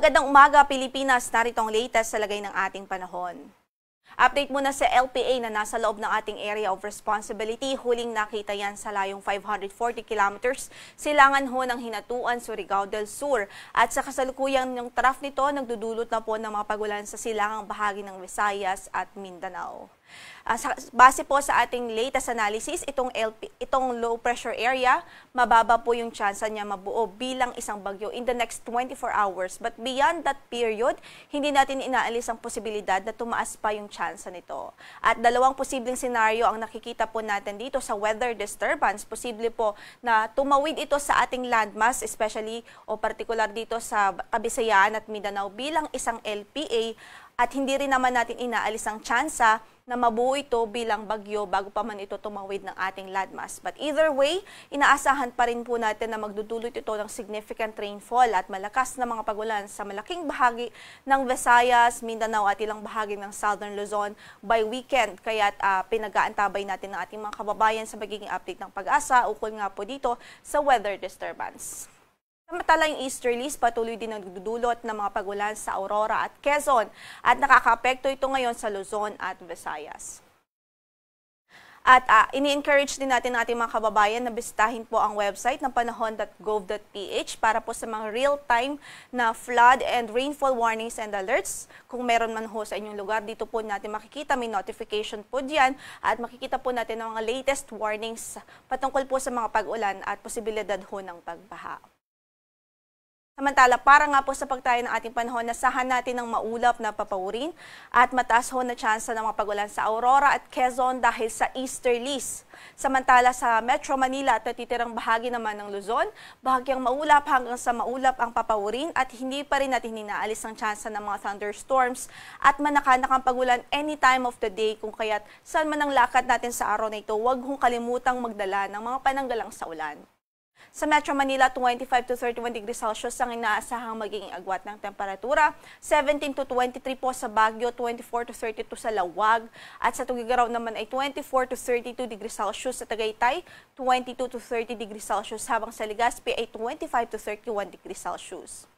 Magandang umaga, Pilipinas. Narito ang latest sa lagay ng ating panahon. Update muna sa LPA na nasa loob ng ating area of responsibility. Huling nakita yan sa layong 540 kilometers. Silangan ho ng Hinatuan, Surigao del Sur. At sa kasalukuyang ng trough nito, nagdudulot na po ng mga pagulan sa silangang bahagi ng Visayas at Mindanao. Base po sa ating latest analysis, itong low pressure area, mababa po yung tsansa niya mabuo bilang isang bagyo in the next 24 hours. But beyond that period, hindi natin inaalis ang posibilidad na tumaas pa yung tsansa nito. At dalawang posibleng senaryo ang nakikita po natin dito sa weather disturbance. Posible po na tumawid ito sa ating landmass, especially o particular dito sa Kabisayaan at Mindanao bilang isang LPA, at hindi rin naman natin inaalis ang tsansa na mabuo ito bilang bagyo bago pa man ito tumawid ng ating landmass. But either way, inaasahan pa rin po natin na magdudulot ito ng significant rainfall at malakas na mga pagulan sa malaking bahagi ng Visayas, Mindanao at ilang bahagi ng Southern Luzon by weekend. Kaya pinag-aantabay natin ng ating mga kababayan sa magiging update ng Pag-asa ukol nga po dito sa weather disturbance. Samantala yung easterlies patuloy din nagdudulot ng mga pagulan sa Aurora at Quezon at nakakaapekto ito ngayon sa Luzon at Visayas. At ini-encourage din natin ang ating mga kababayan na bisitahin po ang website ng panahon.gov.ph para po sa mga real-time na flood and rainfall warnings and alerts. Kung meron man ho sa inyong lugar, dito po natin makikita, may notification po diyan at makikita po natin ang mga latest warnings patungkol po sa mga pag-ulan at posibilidad ho ng pagbaha. Samantala, para nga po sa pagtayo ng ating panahon, nasahan natin ng maulap na papawurin at mataas ho na tsansa ng mga pagulan sa Aurora at Quezon dahil sa easterlies. Samantala sa Metro Manila at natitirang bahagi naman ng Luzon, bahagyang maulap hanggang sa maulap ang papawurin at hindi pa rin natin inaalis ang tsansa ng mga thunderstorms at manakanakang pagulan any time of the day, kung kaya't saan man ang lakad natin sa araw na ito, huwag hong kalimutang magdala ng mga pananggalang sa ulan. Sa Metro Manila, 25 to 31 degrees Celsius ang inaasahang magiging agwat ng temperatura, 17 to 23 po sa Baguio, 24 to 32 sa Lawag, at sa Tugigaraw naman ay 24 to 32 degrees Celsius sa Tagaytay, 22 to 30 degrees Celsius, habang sa Legazpi ay 25 to 31 degrees Celsius.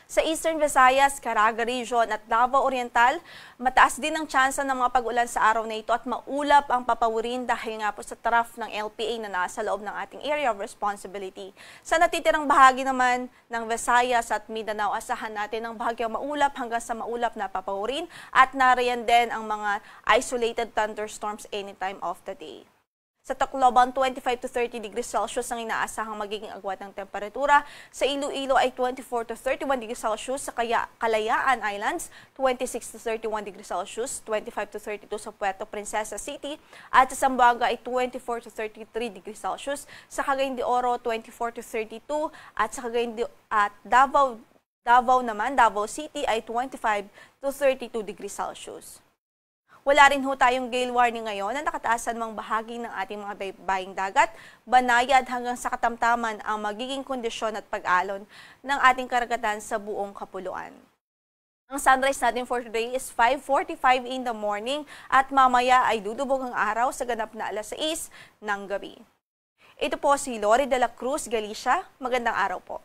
Sa Eastern Visayas, Caraga Region at Davao Oriental, mataas din ang tsansa ng mga pag-ulan sa araw na ito at maulap ang papawurin dahil nga po sa trough ng LPA na nasa loob ng ating area of responsibility. Sa natitirang bahagi naman ng Visayas at Mindanao, asahan natin ang bahagyang maulap hanggang sa maulap na papawurin at nariyan din ang mga isolated thunderstorms anytime of the day. Sa Tacloban, 25 to 30 degrees Celsius ang inaasahang magiging agwat ng temperatura. Sa Iloilo ay 24 to 31 degrees Celsius. Sa Kalayaan Islands, 26 to 31 degrees Celsius, 25 to 32 sa Puerto Princesa City. At sa Zamboanga ay 24 to 33 degrees Celsius. Sa Cagayan de Oro, 24 to 32. At sa Davao City ay 25 to 32 degrees Celsius. Wala rin ho tayong gale warning ngayon na nakataasan mang bahagi ng ating mga baybaying dagat, banayad hanggang sa katamtaman ang magiging kondisyon at pag-alon ng ating karagatan sa buong kapuluan. Ang sunrise natin for today is 5:45 in the morning at mamaya ay dudubog ang araw sa ganap na alas 6 ng gabi. Ito po si Lori de la Cruz, Galicia. Magandang araw po.